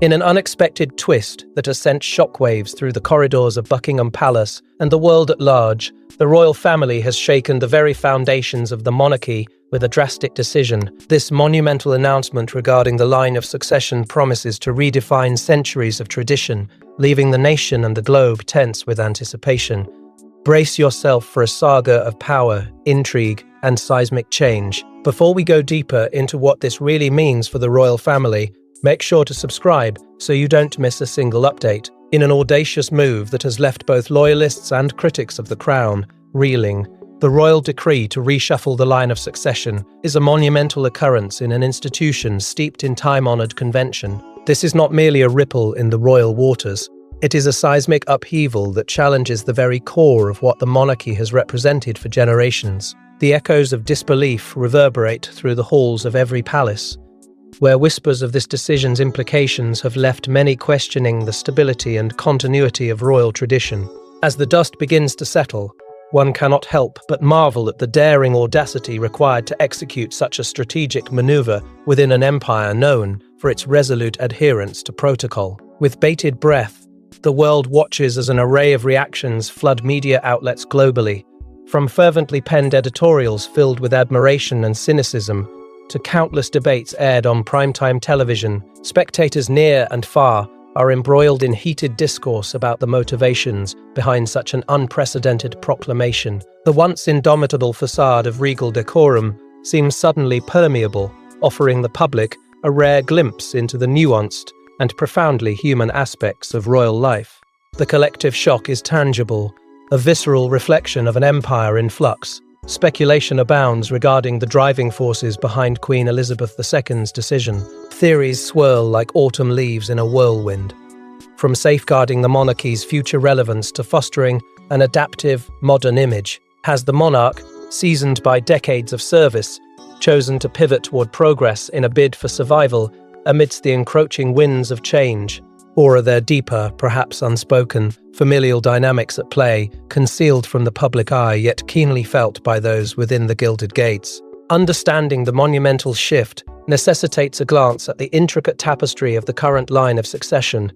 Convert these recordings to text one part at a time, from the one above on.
In an unexpected twist that has sent shockwaves through the corridors of Buckingham Palace and the world at large, the royal family has shaken the very foundations of the monarchy with a drastic decision. This monumental announcement regarding the line of succession promises to redefine centuries of tradition, leaving the nation and the globe tense with anticipation. Brace yourself for a saga of power, intrigue, and seismic change. Before we go deeper into what this really means for the royal family, make sure to subscribe so you don't miss a single update. In an audacious move that has left both loyalists and critics of the crown reeling, the royal decree to reshuffle the line of succession is a monumental occurrence in an institution steeped in time-honored convention. This is not merely a ripple in the royal waters. It is a seismic upheaval that challenges the very core of what the monarchy has represented for generations. The echoes of disbelief reverberate through the halls of every palace, where whispers of this decision's implications have left many questioning the stability and continuity of royal tradition. As the dust begins to settle, one cannot help but marvel at the daring audacity required to execute such a strategic maneuver within an empire known for its resolute adherence to protocol. With bated breath, the world watches as an array of reactions flood media outlets globally, from fervently penned editorials filled with admiration and cynicism to countless debates aired on primetime television. Spectators near and far are embroiled in heated discourse about the motivations behind such an unprecedented proclamation. The once indomitable facade of regal decorum seems suddenly permeable, offering the public a rare glimpse into the nuanced and profoundly human aspects of royal life. The collective shock is tangible, a visceral reflection of an empire in flux. Speculation abounds regarding the driving forces behind Queen Elizabeth II's decision. Theories swirl like autumn leaves in a whirlwind. From safeguarding the monarchy's future relevance to fostering an adaptive, modern image, has the monarch, seasoned by decades of service, chosen to pivot toward progress in a bid for survival amidst the encroaching winds of change? Or are there deeper, perhaps unspoken, familial dynamics at play, concealed from the public eye yet keenly felt by those within the gilded gates? Understanding the monumental shift necessitates a glance at the intricate tapestry of the current line of succession.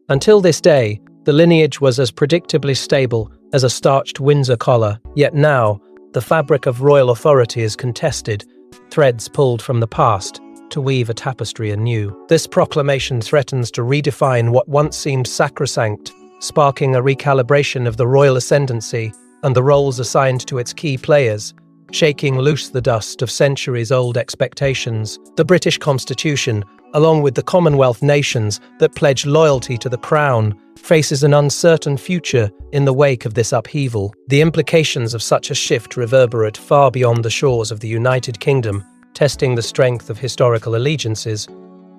Until this day, the lineage was as predictably stable as a starched Windsor collar, yet now, the fabric of royal authority is contested, threads pulled from the past to weave a tapestry anew. This proclamation threatens to redefine what once seemed sacrosanct, sparking a recalibration of the royal ascendancy and the roles assigned to its key players, shaking loose the dust of centuries-old expectations. The British Constitution, along with the Commonwealth nations that pledge loyalty to the Crown, faces an uncertain future in the wake of this upheaval. The implications of such a shift reverberate far beyond the shores of the United Kingdom, testing the strength of historical allegiances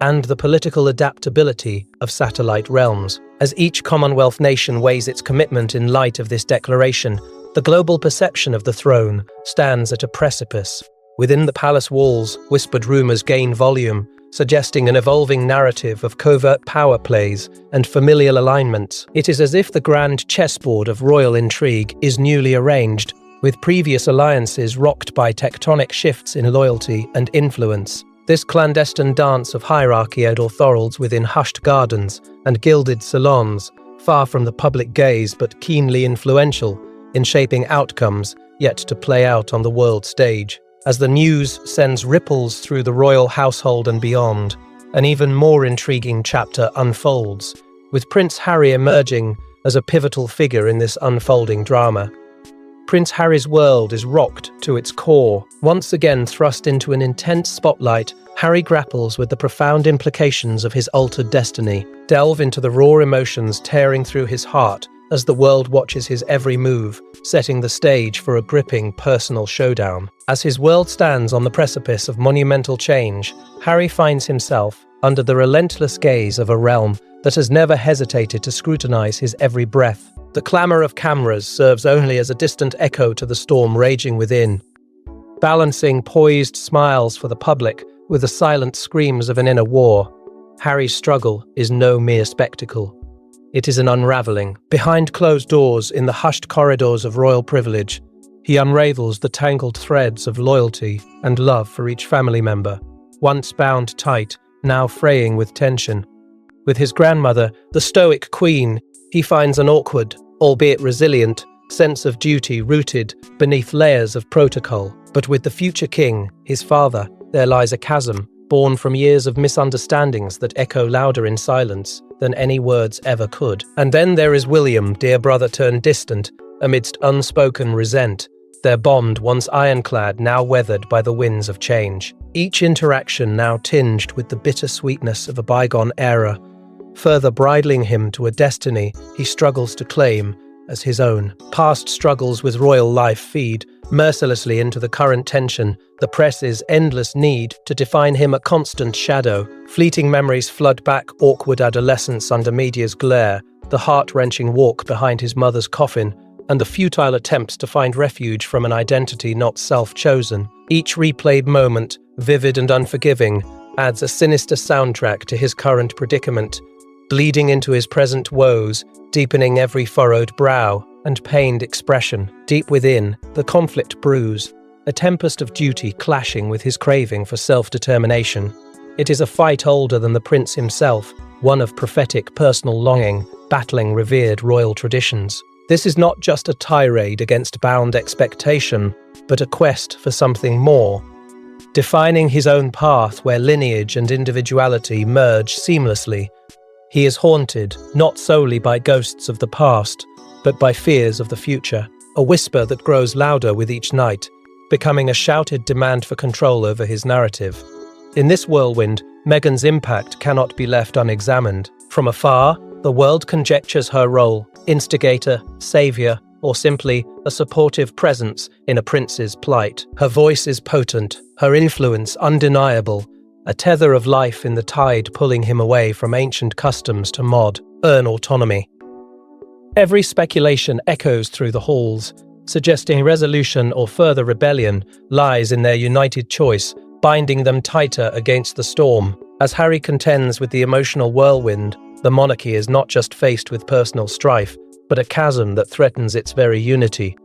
and the political adaptability of satellite realms. As each Commonwealth nation weighs its commitment in light of this declaration, the global perception of the throne stands at a precipice. Within the palace walls, whispered rumors gain volume, suggesting an evolving narrative of covert power plays and familial alignments. It is as if the grand chessboard of royal intrigue is newly arranged, with previous alliances rocked by tectonic shifts in loyalty and influence. This clandestine dance of hierarchy and authorals within hushed gardens and gilded salons, far from the public gaze but keenly influential in shaping outcomes yet to play out on the world stage. As the news sends ripples through the royal household and beyond, an even more intriguing chapter unfolds, with Prince Harry emerging as a pivotal figure in this unfolding drama. Prince Harry's world is rocked to its core. Once again thrust into an intense spotlight, Harry grapples with the profound implications of his altered destiny. Delve into the raw emotions tearing through his heart as the world watches his every move, setting the stage for a gripping personal showdown. As his world stands on the precipice of monumental change, Harry finds himself under the relentless gaze of a realm that has never hesitated to scrutinize his every breath. The clamor of cameras serves only as a distant echo to the storm raging within, balancing poised smiles for the public with the silent screams of an inner war. Harry's struggle is no mere spectacle. It is an unraveling. Behind closed doors in the hushed corridors of royal privilege, he unravels the tangled threads of loyalty and love for each family member, once bound tight, now fraying with tension. With his grandmother, the stoic queen, he finds an awkward, albeit resilient, sense of duty rooted beneath layers of protocol. But with the future king, his father, there lies a chasm, born from years of misunderstandings that echo louder in silence than any words ever could. And then there is William, dear brother turned distant, amidst unspoken resent, their bond once ironclad now weathered by the winds of change. Each interaction now tinged with the bitter sweetness of a bygone era, further bridling him to a destiny he struggles to claim as his own. Past struggles with royal life feed mercilessly into the current tension, the press's endless need to define him a constant shadow. Fleeting memories flood back awkward adolescence under media's glare, the heart-wrenching walk behind his mother's coffin, and the futile attempts to find refuge from an identity not self-chosen. Each replayed moment, vivid and unforgiving, adds a sinister soundtrack to his current predicament, bleeding into his present woes, deepening every furrowed brow and pained expression. Deep within, the conflict brews, a tempest of duty clashing with his craving for self-determination. It is a fight older than the prince himself, one of prophetic personal longing, battling revered royal traditions. This is not just a tirade against bound expectation, but a quest for something more, defining his own path where lineage and individuality merge seamlessly. He is haunted, not solely by ghosts of the past, but by fears of the future, a whisper that grows louder with each night, becoming a shouted demand for control over his narrative. In this whirlwind, Meghan's impact cannot be left unexamined. From afar, the world conjectures her role, instigator, savior, or simply a supportive presence in a prince's plight. Her voice is potent, her influence undeniable, a tether of life in the tide pulling him away from ancient customs to modern autonomy. Every speculation echoes through the halls, suggesting resolution or further rebellion lies in their united choice, binding them tighter against the storm. As Harry contends with the emotional whirlwind, the monarchy is not just faced with personal strife, but a chasm that threatens its very unity.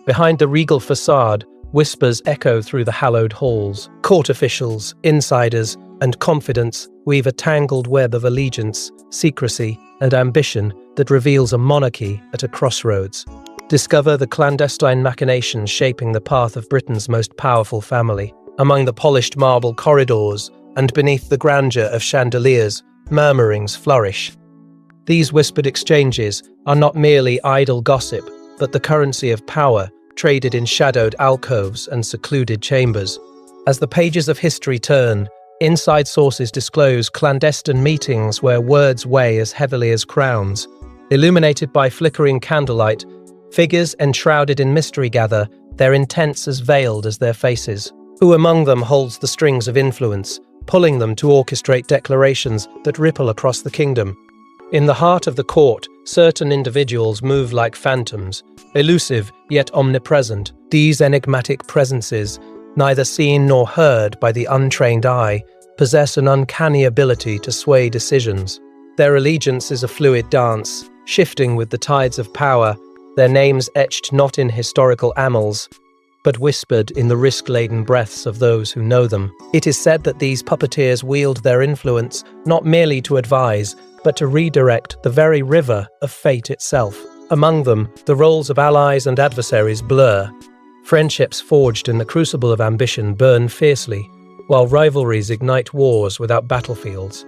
Behind the regal facade, whispers echo through the hallowed halls. Court officials, insiders, and confidants weave a tangled web of allegiance, secrecy, and ambition that reveals a monarchy at a crossroads. Discover the clandestine machinations shaping the path of Britain's most powerful family. Among the polished marble corridors and beneath the grandeur of chandeliers, murmurings flourish. These whispered exchanges are not merely idle gossip, but the currency of power, traded in shadowed alcoves and secluded chambers. As the pages of history turn, inside sources disclose clandestine meetings where words weigh as heavily as crowns. Illuminated by flickering candlelight, figures enshrouded in mystery gather, their intents as veiled as their faces. Who among them holds the strings of influence, pulling them to orchestrate declarations that ripple across the kingdom? In the heart of the court, certain individuals move like phantoms, elusive yet omnipresent. These enigmatic presences, neither seen nor heard by the untrained eye, possess an uncanny ability to sway decisions. Their allegiance is a fluid dance, shifting with the tides of power, their names etched not in historical annals, but whispered in the risk-laden breaths of those who know them. It is said that these puppeteers wield their influence not merely to advise, but to redirect the very river of fate itself. Among them, the roles of allies and adversaries blur. Friendships forged in the crucible of ambition burn fiercely, while rivalries ignite wars without battlefields.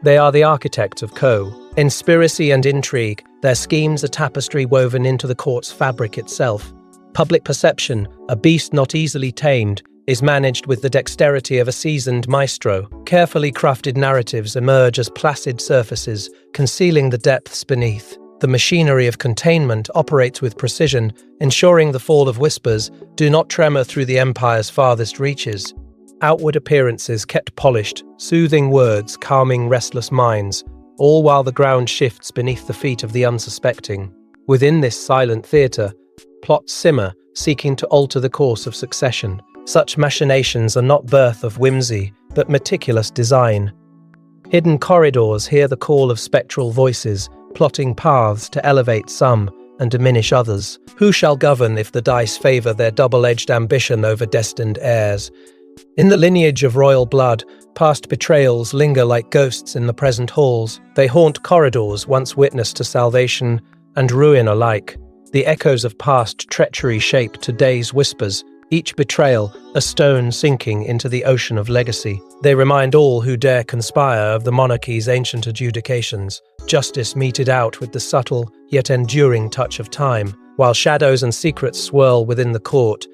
They are the architects of conspiracy and intrigue, their schemes a tapestry woven into the court's fabric itself. Public perception, a beast not easily tamed, is managed with the dexterity of a seasoned maestro. Carefully crafted narratives emerge as placid surfaces, concealing the depths beneath. The machinery of containment operates with precision, ensuring the fall of whispers do not tremor through the empire's farthest reaches. Outward appearances kept polished, soothing words calming restless minds, all while the ground shifts beneath the feet of the unsuspecting. Within this silent theatre, plots simmer, seeking to alter the course of succession. Such machinations are not birth of whimsy, but meticulous design. Hidden corridors hear the call of spectral voices, plotting paths to elevate some and diminish others. Who shall govern if the dice favour their double-edged ambition over destined heirs? In the lineage of royal blood, Past betrayals linger like ghosts in the present halls. They haunt corridors once witness to salvation and ruin alike. The echoes of past treachery shape today's whispers, each betrayal a stone sinking into the ocean of legacy. They remind all who dare conspire of the monarchy's ancient adjudications, justice meted out with the subtle yet enduring touch of time. While shadows and secrets swirl within the court,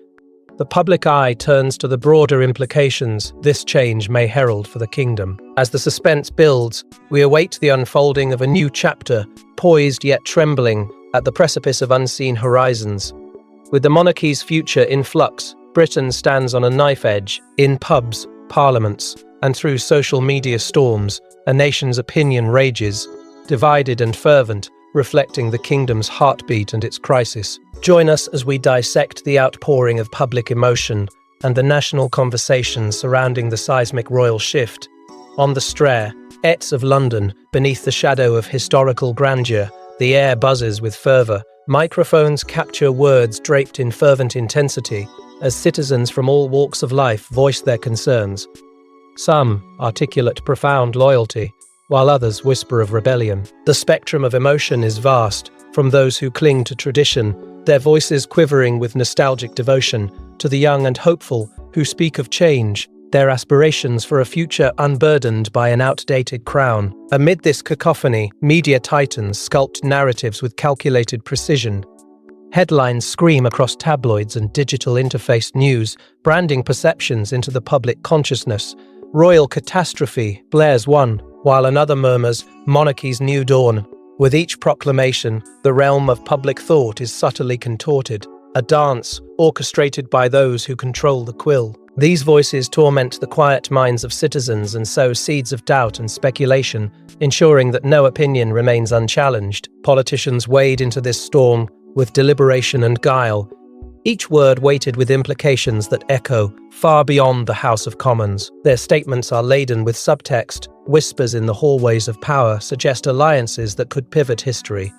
the public eye turns to the broader implications this change may herald for the kingdom. As the suspense builds, we await the unfolding of a new chapter, poised yet trembling at the precipice of unseen horizons. With the monarchy's future in flux, Britain stands on a knife edge. In pubs, parliaments, and through social media storms, a nation's opinion rages, divided and fervent, reflecting the kingdom's heartbeat and its crisis. Join us as we dissect the outpouring of public emotion and the national conversation surrounding the seismic royal shift. On the streets of London, beneath the shadow of historical grandeur, the air buzzes with fervour. Microphones capture words draped in fervent intensity as citizens from all walks of life voice their concerns. Some articulate profound loyalty, while others whisper of rebellion. The spectrum of emotion is vast, from those who cling to tradition, their voices quivering with nostalgic devotion, to the young and hopeful who speak of change, their aspirations for a future unburdened by an outdated crown. Amid this cacophony, media titans sculpt narratives with calculated precision. Headlines scream across tabloids and digital interface news, branding perceptions into the public consciousness. Royal catastrophe blares one, while another murmurs monarchy's new dawn. With each proclamation, the realm of public thought is subtly contorted, a dance orchestrated by those who control the quill. These voices torment the quiet minds of citizens and sow seeds of doubt and speculation, ensuring that no opinion remains unchallenged. Politicians wade into this storm with deliberation and guile, each word weighted with implications that echo far beyond the House of Commons. Their statements are laden with subtext. Whispers in the hallways of power suggest alliances that could pivot history.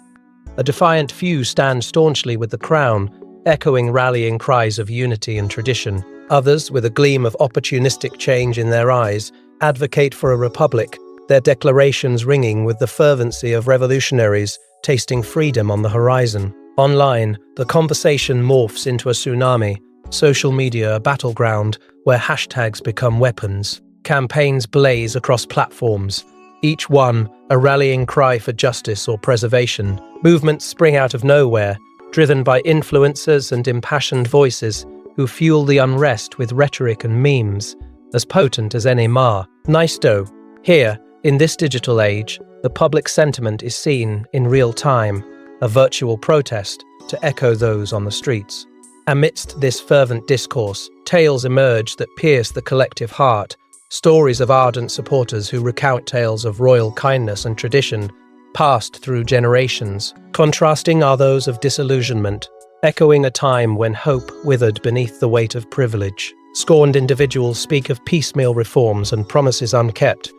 A defiant few stand staunchly with the crown, echoing rallying cries of unity and tradition. Others, with a gleam of opportunistic change in their eyes, advocate for a republic, their declarations ringing with the fervency of revolutionaries tasting freedom on the horizon. Online, the conversation morphs into a tsunami, social media a battleground where hashtags become weapons. Campaigns blaze across platforms, each one a rallying cry for justice or preservation. Movements spring out of nowhere, driven by influencers and impassioned voices who fuel the unrest with rhetoric and memes, as potent as any mar. Nisto. Here, in this digital age, the public sentiment is seen in real time, a virtual protest to echo those on the streets. Amidst this fervent discourse, tales emerge that pierce the collective heart, stories of ardent supporters who recount tales of royal kindness and tradition, passed through generations. Contrasting are those of disillusionment, echoing a time when hope withered beneath the weight of privilege. Scorned individuals speak of piecemeal reforms and promises unkept,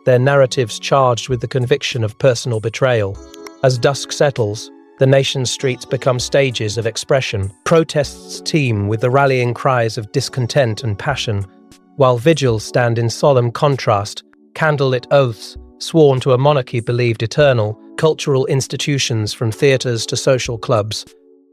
their narratives charged with the conviction of personal betrayal. As dusk settles, the nation's streets become stages of expression. Protests teem with the rallying cries of discontent and passion, while vigils stand in solemn contrast, candlelit oaths sworn to a monarchy believed eternal. Cultural institutions from theatres to social clubs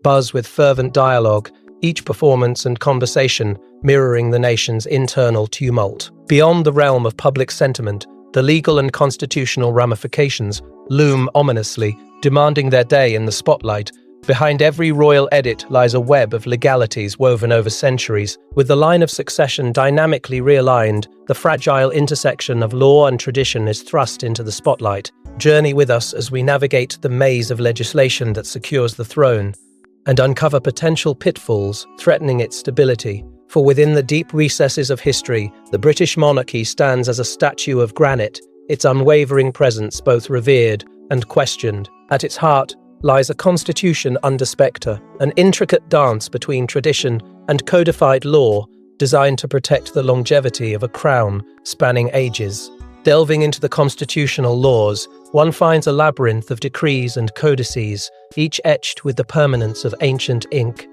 buzz with fervent dialogue, each performance and conversation mirroring the nation's internal tumult. Beyond the realm of public sentiment, the legal and constitutional ramifications loom ominously, demanding their day in the spotlight. Behind every royal edict lies a web of legalities woven over centuries. With the line of succession dynamically realigned, the fragile intersection of law and tradition is thrust into the spotlight. Journey with us as we navigate the maze of legislation that secures the throne, and uncover potential pitfalls threatening its stability. For within the deep recesses of history, the British monarchy stands as a statue of granite, its unwavering presence both revered and questioned. At its heart lies a constitution under spectre, an intricate dance between tradition and codified law designed to protect the longevity of a crown spanning ages. Delving into the constitutional laws, one finds a labyrinth of decrees and codices, each etched with the permanence of ancient ink.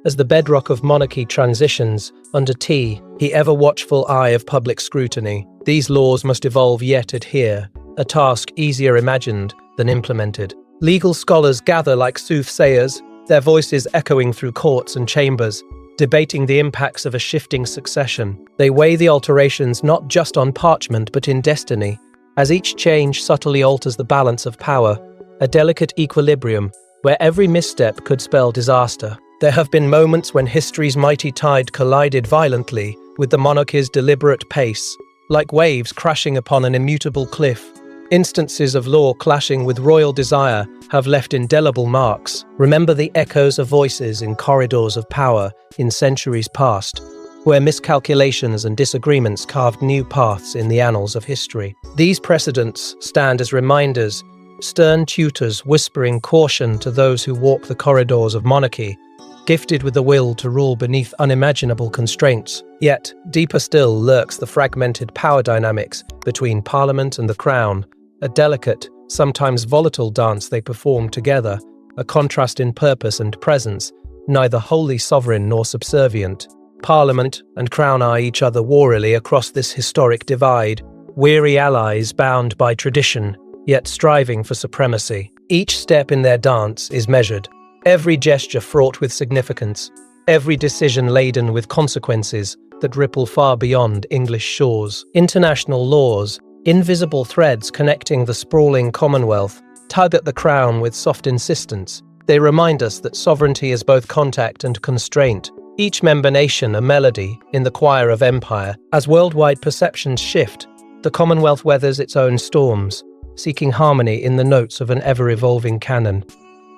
As the bedrock of monarchy transitions, under T, the ever-watchful eye of public scrutiny, these laws must evolve yet adhere, a task easier imagined than implemented. Legal scholars gather like soothsayers, their voices echoing through courts and chambers, debating the impacts of a shifting succession. They weigh the alterations not just on parchment but in destiny, as each change subtly alters the balance of power, a delicate equilibrium where every misstep could spell disaster. There have been moments when history's mighty tide collided violently with the monarchy's deliberate pace, like waves crashing upon an immutable cliff. Instances of law clashing with royal desire have left indelible marks. Remember the echoes of voices in corridors of power in centuries past, where miscalculations and disagreements carved new paths in the annals of history. These precedents stand as reminders, stern tutors whispering caution to those who walk the corridors of monarchy, gifted with the will to rule beneath unimaginable constraints. Yet, deeper still lurks the fragmented power dynamics between Parliament and the Crown, a delicate, sometimes volatile dance they perform together, a contrast in purpose and presence, neither wholly sovereign nor subservient. Parliament and Crown eye each other warily across this historic divide, weary allies bound by tradition, yet striving for supremacy. Each step in their dance is measured, every gesture fraught with significance, every decision laden with consequences that ripple far beyond English shores. International laws, invisible threads connecting the sprawling Commonwealth, tug at the Crown with soft insistence. They remind us that sovereignty is both contact and constraint, each member nation a melody in the choir of empire. As worldwide perceptions shift, the Commonwealth weathers its own storms, seeking harmony in the notes of an ever-evolving canon.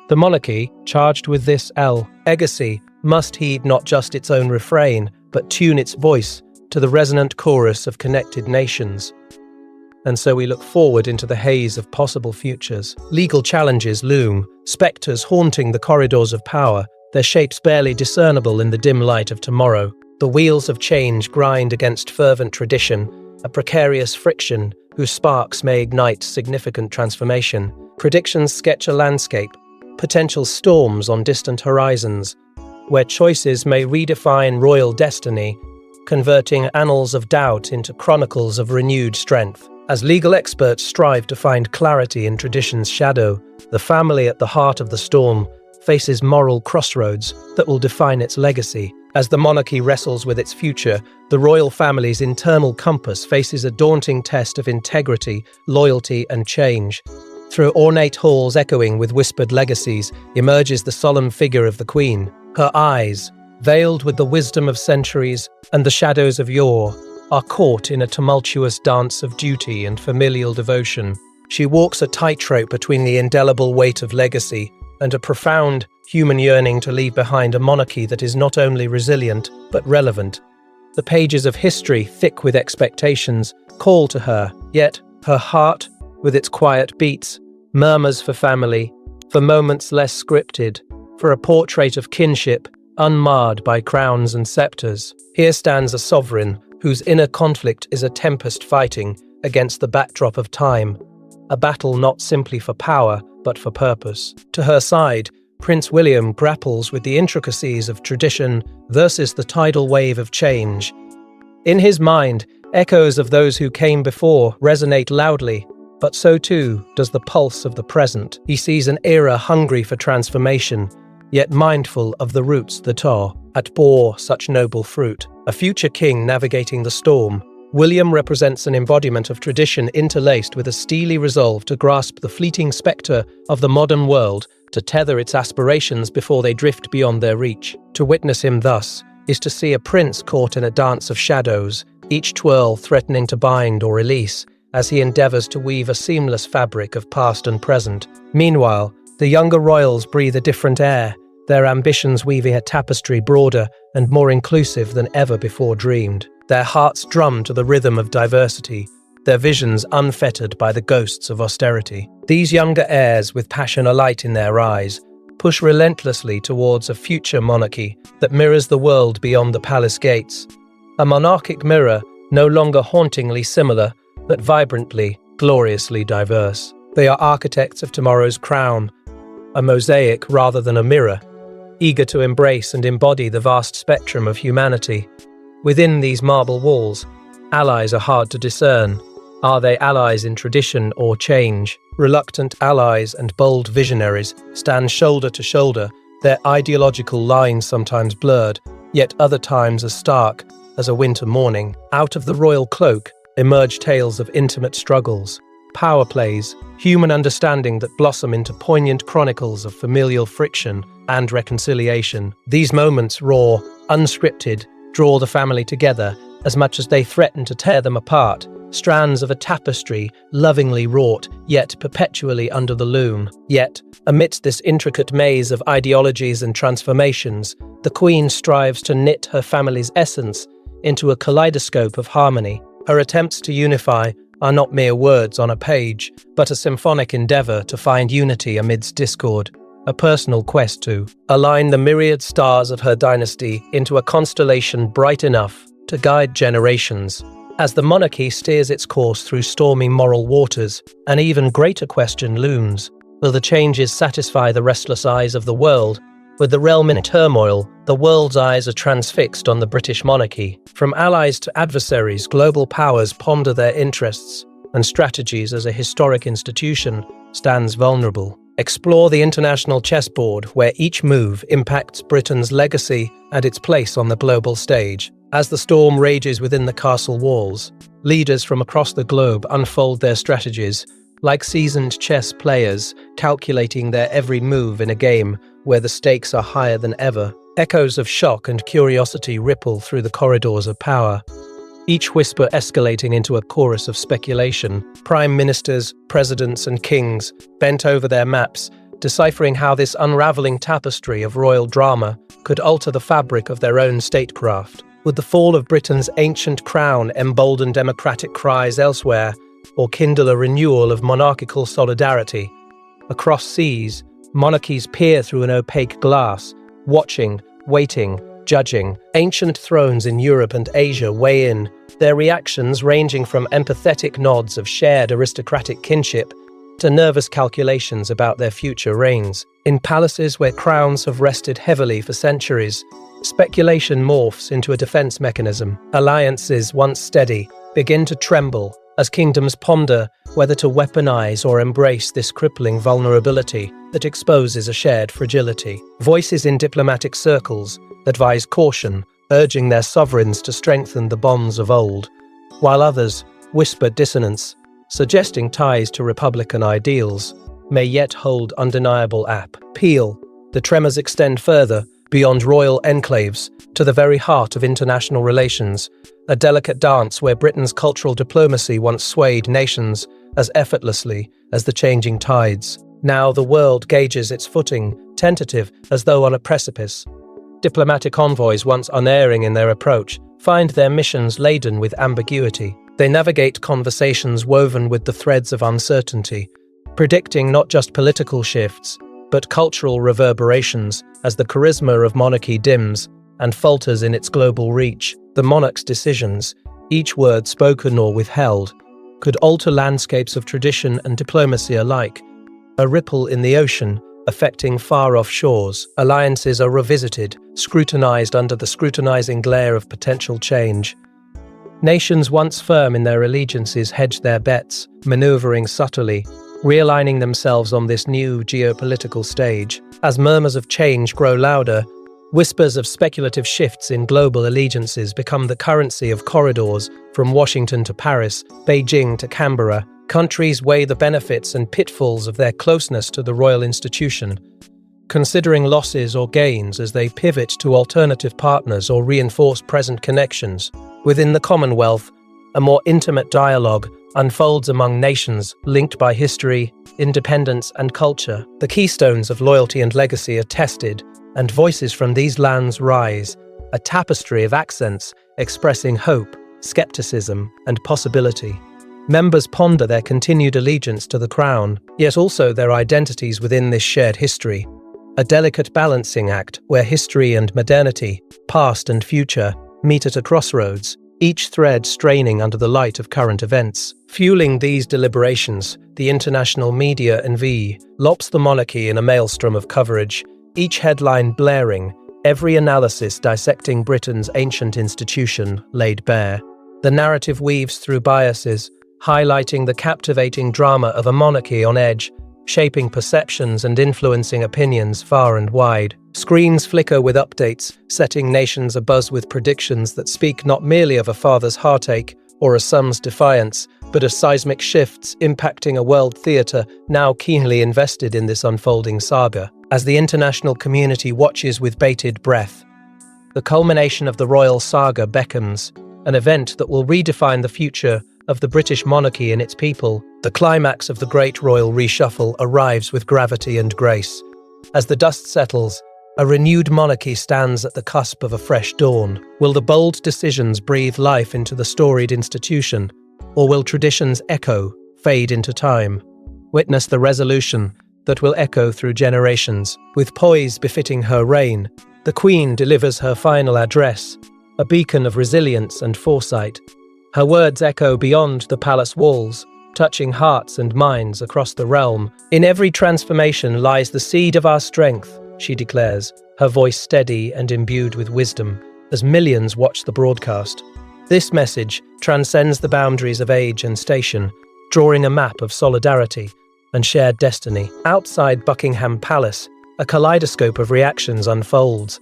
The monarchy, charged with this legacy, must heed not just its own refrain, but tune its voice to the resonant chorus of connected nations. And so we look forward into the haze of possible futures. Legal challenges loom, spectres haunting the corridors of power, their shapes barely discernible in the dim light of tomorrow. The wheels of change grind against fervent tradition, a precarious friction whose sparks may ignite significant transformation. Predictions sketch a landscape, potential storms on distant horizons, where choices may redefine royal destiny, converting annals of doubt into chronicles of renewed strength. As legal experts strive to find clarity in tradition's shadow, the family at the heart of the storm faces moral crossroads that will define its legacy. As the monarchy wrestles with its future, the royal family's internal compass faces a daunting test of integrity, loyalty, and change. Through ornate halls echoing with whispered legacies emerges the solemn figure of the Queen. Her eyes, veiled with the wisdom of centuries and the shadows of yore, are caught in a tumultuous dance of duty and familial devotion. She walks a tightrope between the indelible weight of legacy and a profound human yearning to leave behind a monarchy that is not only resilient, but relevant. The pages of history, thick with expectations, call to her, yet her heart, with its quiet beats, murmurs for family, for moments less scripted, for a portrait of kinship unmarred by crowns and scepters. Here stands a sovereign whose inner conflict is a tempest fighting against the backdrop of time, a battle not simply for power, but for purpose. To her side, Prince William grapples with the intricacies of tradition versus the tidal wave of change. In his mind, echoes of those who came before resonate loudly, but so too does the pulse of the present. He sees an era hungry for transformation, yet mindful of the roots that bore such noble fruit. A future king navigating the storm, William represents an embodiment of tradition interlaced with a steely resolve to grasp the fleeting spectre of the modern world, to tether its aspirations before they drift beyond their reach. To witness him thus is to see a prince caught in a dance of shadows, each twirl threatening to bind or release, as he endeavors to weave a seamless fabric of past and present. Meanwhile, the younger royals breathe a different air, their ambitions weaving a tapestry broader and more inclusive than ever before dreamed. Their hearts drum to the rhythm of diversity, their visions unfettered by the ghosts of austerity. These younger heirs, with passion alight in their eyes, push relentlessly towards a future monarchy that mirrors the world beyond the palace gates. A monarchic mirror no longer hauntingly similar, but vibrantly, gloriously diverse. They are architects of tomorrow's crown, a mosaic rather than a mirror, eager to embrace and embody the vast spectrum of humanity. Within these marble walls, allies are hard to discern. Are they allies in tradition or change? Reluctant allies and bold visionaries stand shoulder to shoulder, their ideological lines sometimes blurred, yet other times as stark as a winter morning. Out of the royal cloak emerge tales of intimate struggles, power plays, human understanding that blossom into poignant chronicles of familial friction and reconciliation. These moments, raw, unscripted, draw the family together as much as they threaten to tear them apart. Strands of a tapestry, lovingly wrought, yet perpetually under the loom. Yet, amidst this intricate maze of ideologies and transformations, the Queen strives to knit her family's essence into a kaleidoscope of harmony. Her attempts to unify are not mere words on a page, but a symphonic endeavour to find unity amidst discord, a personal quest to align the myriad stars of her dynasty into a constellation bright enough to guide generations. As the monarchy steers its course through stormy moral waters, an even greater question looms. Will the changes satisfy the restless eyes of the world? With the realm in turmoil, the world's eyes are transfixed on the British monarchy. From allies to adversaries, global powers ponder their interests and strategies as a historic institution stands vulnerable. Explore the international chessboard where each move impacts Britain's legacy and its place on the global stage. As the storm rages within the castle walls, leaders from across the globe unfold their strategies, like seasoned chess players, calculating their every move in a game where the stakes are higher than ever. Echoes of shock and curiosity ripple through the corridors of power, each whisper escalating into a chorus of speculation. Prime ministers, presidents, and kings bent over their maps, deciphering how this unraveling tapestry of royal drama could alter the fabric of their own statecraft. Would the fall of Britain's ancient crown embolden democratic cries elsewhere, or kindle a renewal of monarchical solidarity? Across seas, monarchies peer through an opaque glass, watching, waiting, judging. Ancient thrones in Europe and Asia weigh in, their reactions ranging from empathetic nods of shared aristocratic kinship to nervous calculations about their future reigns. In palaces where crowns have rested heavily for centuries, speculation morphs into a defense mechanism. Alliances, once steady, begin to tremble as kingdoms ponder whether to weaponize or embrace this crippling vulnerability that exposes a shared fragility. Voices in diplomatic circles advise caution, urging their sovereigns to strengthen the bonds of old, while others whisper dissonance, suggesting ties to republican ideals may yet hold undeniable appeal. The tremors extend further, beyond royal enclaves, to the very heart of international relations, a delicate dance where Britain's cultural diplomacy once swayed nations as effortlessly as the changing tides. Now the world gauges its footing, tentative as though on a precipice. Diplomatic envoys, once unerring in their approach, find their missions laden with ambiguity. They navigate conversations woven with the threads of uncertainty, predicting not just political shifts, but cultural reverberations as the charisma of monarchy dims and falters in its global reach. The monarch's decisions, each word spoken or withheld, could alter landscapes of tradition and diplomacy alike. A ripple in the ocean, affecting far-off shores. Alliances are revisited, scrutinized under the scrutinizing glare of potential change. Nations once firm in their allegiances hedge their bets, maneuvering subtly, realigning themselves on this new geopolitical stage. As murmurs of change grow louder, whispers of speculative shifts in global allegiances become the currency of corridors from Washington to Paris, Beijing to Canberra. Countries weigh the benefits and pitfalls of their closeness to the royal institution, considering losses or gains as they pivot to alternative partners or reinforce present connections. Within the Commonwealth, a more intimate dialogue unfolds among nations linked by history, independence, and culture. The keystones of loyalty and legacy are tested, and voices from these lands rise, a tapestry of accents expressing hope, skepticism, and possibility. Members ponder their continued allegiance to the crown, yet also their identities within this shared history. A delicate balancing act where history and modernity, past and future, meet at a crossroads, each thread straining under the light of current events. Fueling these deliberations, the international media lops the monarchy in a maelstrom of coverage, each headline blaring, every analysis dissecting Britain's ancient institution laid bare. The narrative weaves through biases, highlighting the captivating drama of a monarchy on edge, shaping perceptions and influencing opinions far and wide. Screens flicker with updates, setting nations abuzz with predictions that speak not merely of a father's heartache or a son's defiance, but of seismic shifts impacting a world theatre now keenly invested in this unfolding saga. As the international community watches with bated breath, the culmination of the royal saga beckons, an event that will redefine the future of the British monarchy and its people. The climax of the great royal reshuffle arrives with gravity and grace. As the dust settles, a renewed monarchy stands at the cusp of a fresh dawn. Will the bold decisions breathe life into the storied institution, or will tradition's echo fade into time? Witness the resolution that will echo through generations. With poise befitting her reign, the Queen delivers her final address, a beacon of resilience and foresight. Her words echo beyond the palace walls, touching hearts and minds across the realm. In every transformation lies the seed of our strength, she declares, her voice steady and imbued with wisdom, as millions watch the broadcast. This message transcends the boundaries of age and station, drawing a map of solidarity and shared destiny. Outside Buckingham Palace, a kaleidoscope of reactions unfolds.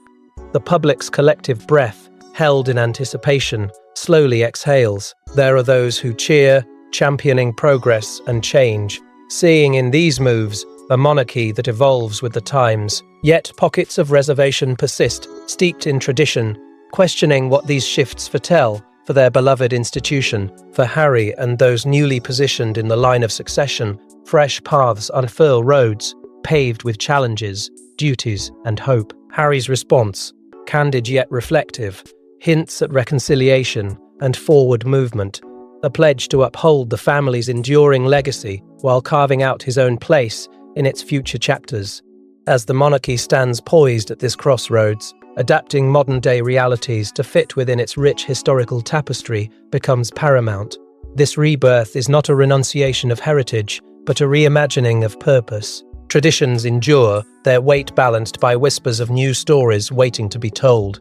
The public's collective breath, held in anticipation, slowly exhales. There are those who cheer, championing progress and change, seeing in these moves a monarchy that evolves with the times. Yet pockets of reservation persist, steeped in tradition, questioning what these shifts foretell for their beloved institution. For Harry and those newly positioned in the line of succession, fresh paths unfurl roads, paved with challenges, duties, and hope. Harry's response, candid yet reflective, hints at reconciliation and forward movement, a pledge to uphold the family's enduring legacy while carving out his own place in its future chapters. As the monarchy stands poised at this crossroads, adapting modern-day realities to fit within its rich historical tapestry becomes paramount. This rebirth is not a renunciation of heritage, but a reimagining of purpose. Traditions endure, their weight balanced by whispers of new stories waiting to be told.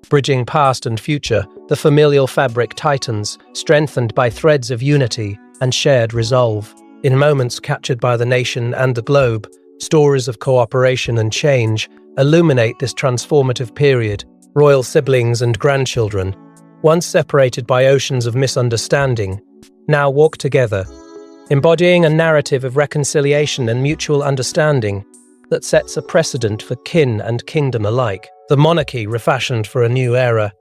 Bridging past and future, the familial fabric tightens, strengthened by threads of unity and shared resolve. In moments captured by the nation and the globe, stories of cooperation and change illuminate this transformative period. Royal siblings and grandchildren, once separated by oceans of misunderstanding, now walk together, embodying a narrative of reconciliation and mutual understanding that sets a precedent for kin and kingdom alike. The monarchy, refashioned for a new era,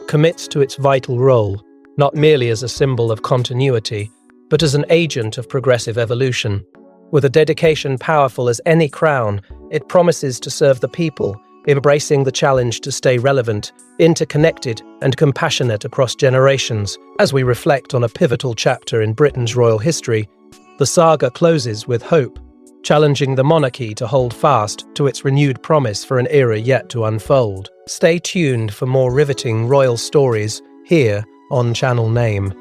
commits to its vital role, not merely as a symbol of continuity, but as an agent of progressive evolution. With a dedication powerful as any crown, it promises to serve the people, embracing the challenge to stay relevant, interconnected, and compassionate across generations. As we reflect on a pivotal chapter in Britain's royal history, the saga closes with hope, challenging the monarchy to hold fast to its renewed promise for an era yet to unfold. Stay tuned for more riveting royal stories here on Channel Name.